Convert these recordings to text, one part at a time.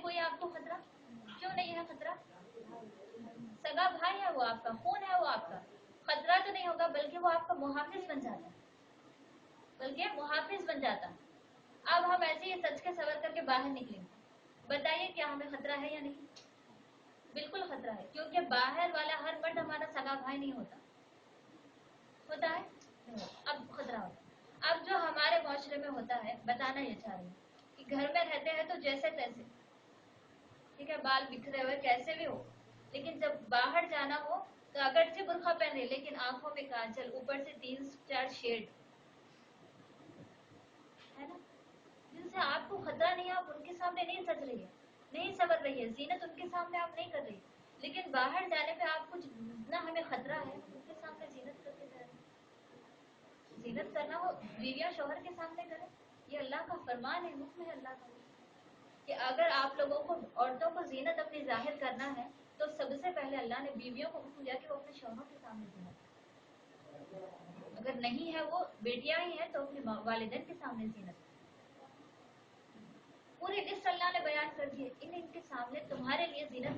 कोई आपको खतरा? क्यों नहीं है खतरा? सगा भाई है वो आपका, खून है वो आपका, खतरा तो नहीं होगा बल्कि वो आपका मुहाफिज बन जाता, बल्कि मुहाफिज बन जाता। अब हम ऐसे ही सच के सवर करके बाहर निकलेंगे, बताइए क्या हमें खतरा है या नहीं? बिल्कुल खतरा है, क्योंकि बाहर वाला हर मर्द हमारा सगा भाई नहीं होता, होता है? अब खतरा होता। अब जो हमारे माशरे में होता है, बताना ये चाह रही हूँ कि घर में रहते हैं तो जैसे तैसे, ठीक है, बाल बिखरे हुए कैसे भी हो, लेकिन जब बाहर जाना हो तो अगर से बुर्खा पहने लेकिन आंखों में काजल, ऊपर से 3-4 शेड, है ना, जिनसे आपको खतरा नहीं है, आप उनके सामने नहीं सज रही है, नहीं सवर रही है, जीनत उनके सामने आप नहीं कर रही, लेकिन बाहर जाने पे आप कुछ ना, हमें खतरा है, उनके सामने जीनत करके जा रहे हैं। जीनत करना हो बीवियां शोहर के सामने करें, ये अल्लाह का फरमान है, हुक्म है अल्लाह का कि अगर आप लोगों को, औरतों को जीनत अपनी जाहिर करना है तो सबसे पहले अल्लाह ने बीवियों को हुक्म दिया कि वो अपने शोहरों के सामने जीनत, अगर नहीं है वो बेटियां ही हैं तो अपने वालिदैन के सामने जीनत। पूरी लिस्ट अल्लाह ने बयान कर दी है, इनके सामने तुम्हारे लिए जीनत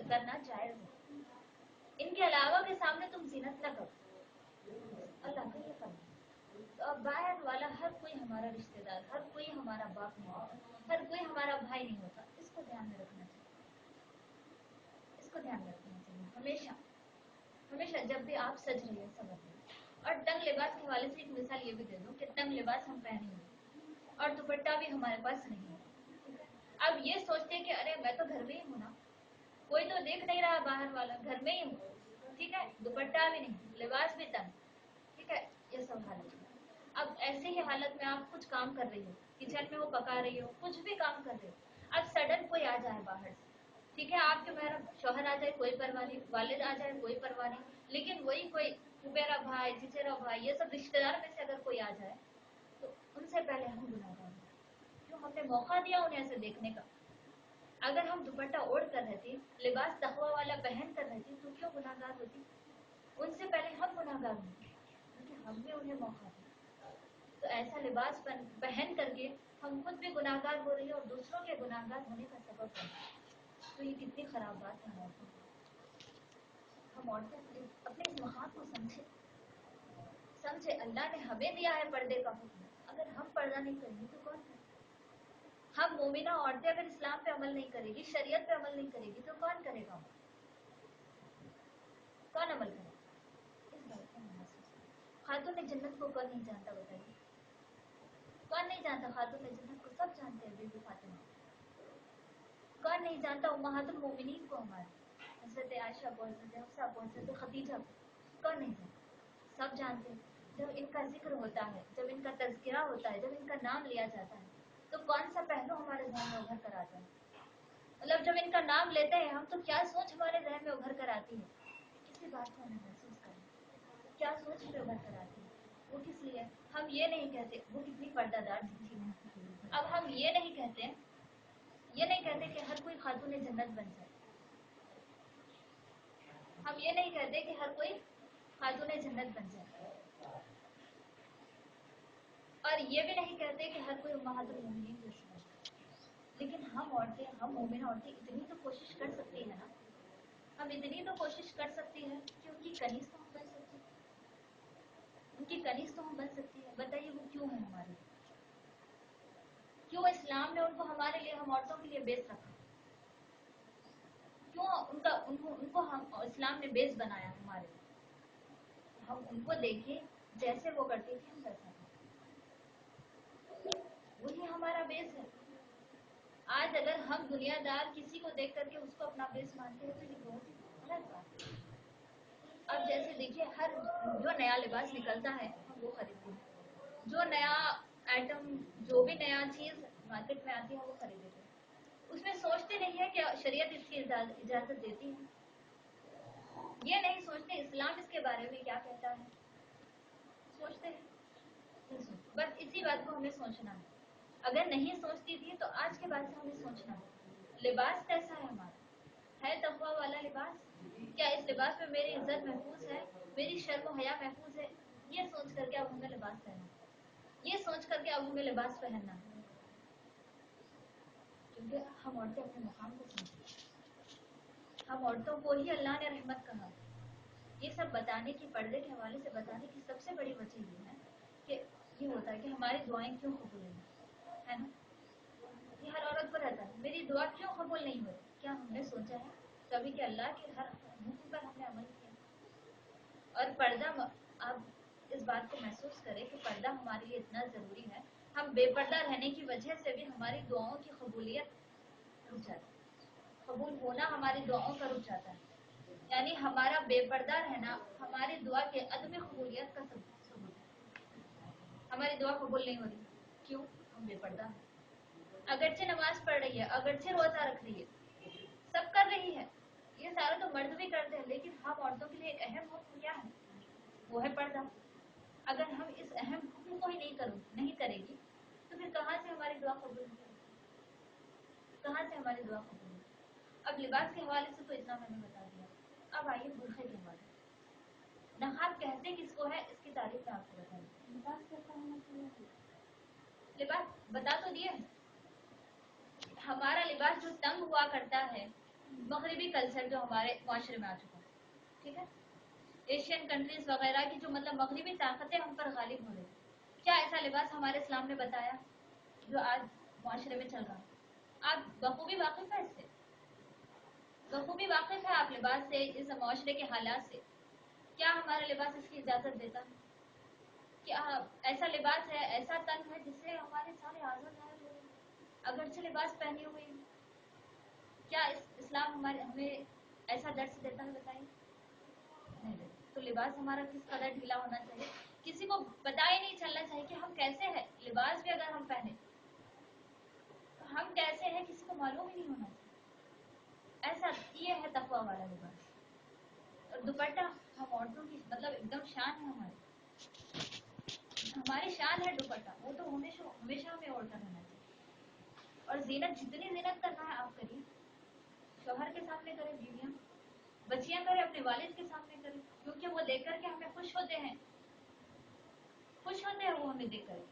करना जायज है, इनके अलावा के सामने तुम जीनत न करो, अल्लाह का ये फरमान। तो अब बाहर वाला हर कोई हमारा रिश्तेदार, हर कोई हमारा बाप नहीं होता, हर कोई हमारा भाई नहीं होता, इसको ध्यान में रखना चाहिए, इसको ध्यान में रखना चाहिए हमेशा, हमेशा जब भी आप सज रही है समझ रही। और तंग लिबास के हवाले से एक मिसाल ये भी दे दूं कि तंग लिबास हम पहने हुए और दुपट्टा भी हमारे पास नहीं है, अब ये सोचते हैं कि अरे मैं तो घर में ही हूँ ना, कोई तो देख नहीं रहा, बाहर वाला, घर में ही हूँ, ठीक है, दुपट्टा भी नहीं, लिबास भी तंग, ठीक है, ये सब हालत है। अब ऐसे ही हालत में आप कुछ काम कर रही हो, किचन में हो, पका रही हो, कुछ भी काम कर रही हो, अब सडन कोई आ जाए बाहर से, ठीक है, आपके मेरा शोहर आ जाए कोई परवाह नहीं, वालिद आ जाए कोई परवाह नहीं, लेकिन वही कोई फुफेरा भाई, चिचेरा भाई, ये सब रिश्तेदार में से अगर कोई आ जाए तो उनसे पहले हम गुनाहगार हैं, क्यों? हमने मौका दिया उन्हें ऐसे देखने का। अगर हम दुपट्टा ओढ़ कर रहती, लिबास तकवा वाला पहन कर रहती तो क्यों गुनाहगार होती? उनसे पहले हम गुनाहगार होंगे क्योंकि हमने उन्हें मौका दिया। तो ऐसा लिबास पहन करके हम खुद भी गुनाहगार हो रही है और दूसरों के गुनाहगार होने का सबब बन रहे हैं। तो ये कितनी खराब बात है औरतों की। हम औरतें अपने इस मकाम को समझे, अल्लाह ने हमें दिया है पर्दे का हुक्म, अगर हम पर्दा नहीं करेंगे तो कौन करेगा? हम मोमिना औरतें अगर इस्लाम पे अमल नहीं करेगी, शरीयत पे अमल नहीं करेगी तो कौन करेगा? कौन अमल करेगा? इस बात का महसूस। खातून जन्नत को कौन नहीं जानता बताइए? कौन नहीं जानता खातून जन्नत को? सब जानते हैं बीबी फातिमा। कौन नहीं जानता उम्महातुल मोमिनीन को, हमारे हज़रत आयशा को, हज़रत हफ्सा को, हज़रत खदीजा को, कौन नहीं जानता? सब जानते हैं। जब इनका जिक्र होता है, जब इनका तज़किरा होता है, जब इनका नाम लिया जाता है तो कौन सा पहलू हमारे जहन में उभर कर आता है? मतलब जब इनका नाम लेते हैं हम तो क्या सोच हमारे जहन में उभर कर आती है? इसी बात को हमें महसूस करना, क्या सोच हमें उभर कर आती है? वो किस लिए? हम ये नहीं कहते वो कितनी पर्दादार थी, अब हम ये नहीं कहते कि हर कोई खातून जन्नत बन जाए, हम ये नहीं कहते कि हर कोई खातून जन्नत बन जाए, और ये भी नहीं कहते कि हर कोई उम्महातुल मोमिनीन जैसी बन जाए। लेकिन हम औरतें, हम मोमिन औरतें इतनी तो कोशिश कर सकती है ना, हम इतनी तो कोशिश कर सकती है कि उनकी कनीज तो हम बन सकती है, उनकी कनीज तो हम बन सकती है। बताइए वो क्यों है हमारे लिए? क्यों इस्लाम ने उनको हमारे लिए, हम औरतों के लिए बेस रखा? क्यों उनको हम इस्लाम ने बेस बनाया हमारे लिए? हम उनको देखिए, जैसे वो करती थी हम वैसा करते, वही हमारा बेस है। आज अगर हम दुनियादार किसी को देख करके उसको अपना बेस मानते हैं तो ये बहुत ही गलत बात है। अब जैसे देखिए, हर जो नया लिबास निकलता है हम वो खरीदते हैं, जो नया आइटम, जो भी नया चीज मार्केट में आती है वो खरीदते हैं, उसमें सोचते नहीं है कि शरीयत इसकी इजाजत देती है, ये नहीं सोचते इस्लाम इसके बारे में क्या कहता है, सोचते हैं? नहीं सोचते। बस इसी बात को हमें सोचना है। अगर नहीं सोचती थी तो आज के बाद से हमें सोचना है, लिबास कैसा है हमारा, है तकवा वाला लिबास? क्या इस लिबास में मेरी इज्जत महफूज है, मेरी शर्म हया महफूज है? ये सोच करके अब हमें लिबास पहनना, ये सोच करके अब हमें लिबास पहनना है। क्योंकि ہم عورتیں اپنے مقام کو سمجھیں. ہم عورتوں کو ہی اللہ نے رحمت کہا. یہ سب بتانے کی، پردے کے حوالے سے بتانے کی سب سے بڑی وجہ یہ ہے کہ یہ ہوتا ہے کہ ہماری دعائیں کیوں قبول نہیں ہے نا. یہ ہر عورت کو رہتا ہے، میری دعا کیوں قبول نہیں ہوتی. کیا ہم نے سوچا ہے کبھی کہ اللہ کے ہر حکم پر ہم نے عمل کیا؟ اور پردہ، آپ اس بات کو محسوس کریں کہ پردہ ہمارے لیے اتنا ضروری ہے. ہم بے پردہ رہنے کی وجہ سے بھی ہماری دعاؤں کی قبولیت رک جاتی ہے. قبول ہونا ہماری دعاؤں کا رک جاتا ہے. یعنی ہمارا بے پردہ رہنا ہماری دعا کے عدم قبولیت کا ثبوت ہے. ہماری دعا قبول نہیں ہو رہی، کیوں؟ ہم بے پردہ ہیں. اگرچہ نماز پڑھ رہی ہے، اگرچہ روزہ رکھ رہی ہے، سب کر رہی ہے، یہ سارا تو مرد بھی کرتے ہیں، لیکن ہم عورتوں کے لیے ایک اہم حکم کیا ہے؟ وہ ہے پردہ. اگر ہم اس اہم حکم کو ہی نہیں کرے گی تو پھر کہاں سے ہماری دعا قبول ہوگی؟ کہاں سے ہماری دعا قبول ہوگی؟ اب لباس کے حوالے سے تو اتنا میں نے بتا دیا. اب آئیے برقعے کے حوالے. نقاب کہتے کس کو ہے، اس کی تعریف میں آپ کو بتائیں. لباس کیسا ہونا چاہیے؟ لباس بتا تو دیا. ہمارا لباس جو تنگ ہوا کرتا ہے، مغربی کلچر جو ہمارے معاشرے میں آ چکا ہے، ٹھیک ہے، ایشین کنٹریز وغیرہ کی جو مطلب مغربی طاقتیں ہم پر غالب ہو رہی. کیا ایسا لباس ہمارے اسلام نے بتایا جو آج معاشرے میں چل رہا ہے؟ آپ بخوبی واقف ہے اس سے، بخوبی واقف ہے آپ لباس سے، اس معاشرے کے حالات سے. کیا ہمارا لباس اس کی اجازت دیتا ہے؟ کیا ایسا لباس ہے، ایسا تن ہے جس سے ہمارے سارے اعضاء ظاہر ہو رہے ہیں اگرچہ لباس پہنے ہوئے ہیں؟ کیا اسلام ہمیں ایسا درس دیتا ہے؟ بتائیے. نہیں دیتا. تو لباس ہمارا کس قدر ڈھیلا ہونا چاہیے؟ کسی کو پتا ہی نہیں چلنا چاہیے کہ ہم کیسے ہیں. لباس بھی اگر ہم پہنے تو ہم کیسے ہیں کسی کو معلوم ہی نہیں ہونا چاہیے. ایسا یہ ہے تقویٰ والا لباس. اور دوپٹہ ہم عورتوں کی مطلب ایک دم شان ہے ہماری شان ہے دوپٹہ. وہ تو ہمیشہ ہمیں اوڑھتا رہنا چاہیے. اور زینت، جتنی زینت کرنا ہے آپ کریے. شوہر کے سامنے کریں، بیویاں بچیاں کریں، اپنے والد کے سامنے کریں، کیونکہ وہ دیکھ کر کے ہمیں خوش ہوتے ہیں. خوش ہوتے ہیں وہ ہمیں دیکھ کر کے.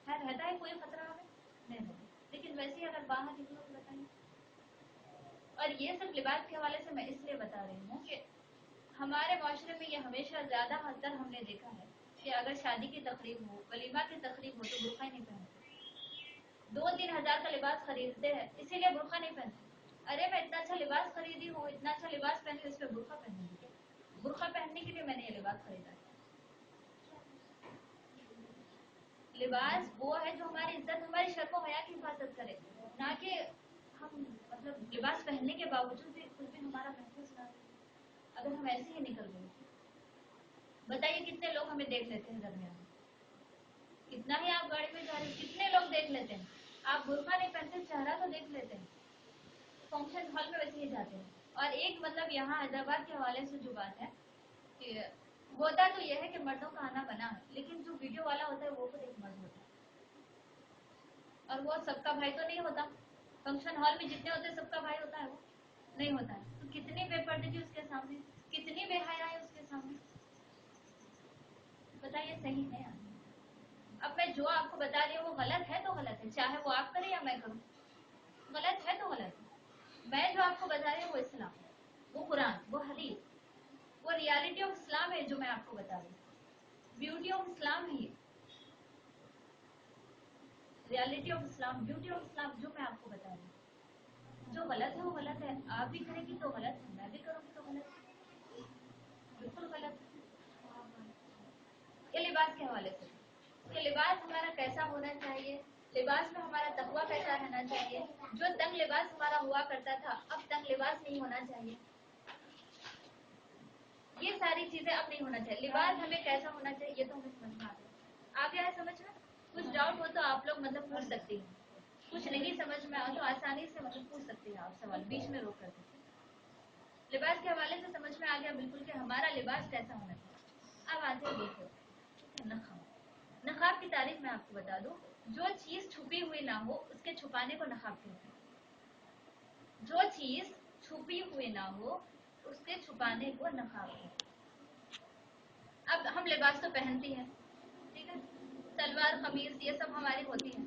خیر رہتا ہے کوئی خطرہ ہمیں نہیں ہوتا. لیکن ویسے ہی اگر باہر نکلو تو بتائیے. اور یہ سب لباس کے حوالے سے میں اس لیے بتا رہی ہوں کہ ہمارے معاشرے میں یہ ہمیشہ زیادہ حد تک ہم نے دیکھا ہے کہ اگر شادی کی تقریب ہو، ولیمہ کی تقریب ہو تو برقع نہیں پہنتے. 2-3 ہزار کا لباس خریدتے ہیں اسی لیے برقع نہیں پہنتے. ارے میں اتنا اچھا لباس خریدی ہوں، اتنا اچھا لباس پہنی، اس پہ برقع پہننے کی. برقع پہننے کے لیے میں نے یہ لباس خریدا. لباس وہ ہے جو ہماری عزت، ہماری شرم و حیا کی حفاظت کرے، نہ کہ ہم مطلب لباس پہننے کے باوجود بھی کچھ بھی ہمارا محفوظ نہ ہو. اگر ہم ایسے ہی نکل گئے بتائیے کتنے لوگ ہمیں دیکھ لیتے ہیں درمیان میں. کتنا ہی آپ گاڑی میں جا رہے ہیں کتنے لوگ دیکھ لیتے ہیں. آپ برقع نہیں پہنتے چہرہ تو دیکھ لیتے ہیں. فنکشن ہال میں ویسے ہی جاتے ہیں. اور ایک مطلب یہاں حیدرآباد کے حوالے سے جو بات ہے کہ ہوتا تو یہ ہے کہ مردوں کا آنا بنا ہے، لیکن جو ویڈیو والا ہوتا ہے وہ خود ایک مرد ہوتا ہے. اور وہ سب کا بھائی تو نہیں ہوتا. فنکشن ہال میں جتنے ہوتے ہیں سب کا بھائی ہوتا ہے؟ وہ نہیں ہوتا ہے. تو کتنی بے پردگی اس کے سامنے، کتنی بے حیائی اس کے سامنے. بتائیے صحیح ہے؟ اب میں جو آپ کو بتا رہی ہوں وہ غلط ہے تو غلط ہے، چاہے وہ آپ کریں یا میں کروں. غلط ہے تو غلط ہے. میں جو آپ کو بتا رہی ہوں وہ اسلام، وہ قرآن، وہ حدیث، وہ ریالٹی آف اسلام ہے جو میں آپ کو بتا رہی ہوں. بیوٹی آف اسلام ہے یہ. Reality of Islam, beauty of Islam جو میں آپ کو بتا رہی ہوں. جو غلط ہے وہ غلط ہے. آپ بھی کریں گی تو غلط ہے، میں بھی کروں گی تو غلط ہے. بالکل غلط ہے. یہ لباس کے حوالے سے کہ لباس ہمارا کیسا ہونا چاہیے، لباس میں ہمارا تقویٰ کیسا رہنا چاہیے. جو تنگ لباس ہمارا ہوا کرتا تھا اب تنگ لباس نہیں ہونا چاہیے. یہ ساری چیزیں اب نہیں ہونا چاہیے. لباس ہمیں کیسا ہونا چاہیے یہ تو ہمیں سمجھ میں آ گیا ہے. سمجھ میں کچھ ڈاؤٹ ہو تو آپ لوگ مطلب پوچھ سکتی ہیں. کچھ نہیں سمجھ میں آ تو آسانی سے مطلب پوچھ سکتے ہیں آپ سوال بیچ میں روک کر. لباس کے حوالے سے سمجھ میں آ گیا بالکل کہ ہمارا لباس کیسا ہونا چاہیے. اب آتے ہیں دیکھو نقاب. نقاب کی تعریف میں آپ کو بتا دوں، جو چیز چھپی ہوئی نہ ہو اس کے چھپانے کو نقاب کہتے ہیں. جو چیز چھپی ہوئی نہ ہو اس کے چھپانے کو نقاب کہتے ہیں. اب ہم لباس تو پہنتی ہیں، ٹھیک ہے، سلوار قمیض یہ سب ہماری ہوتی ہے،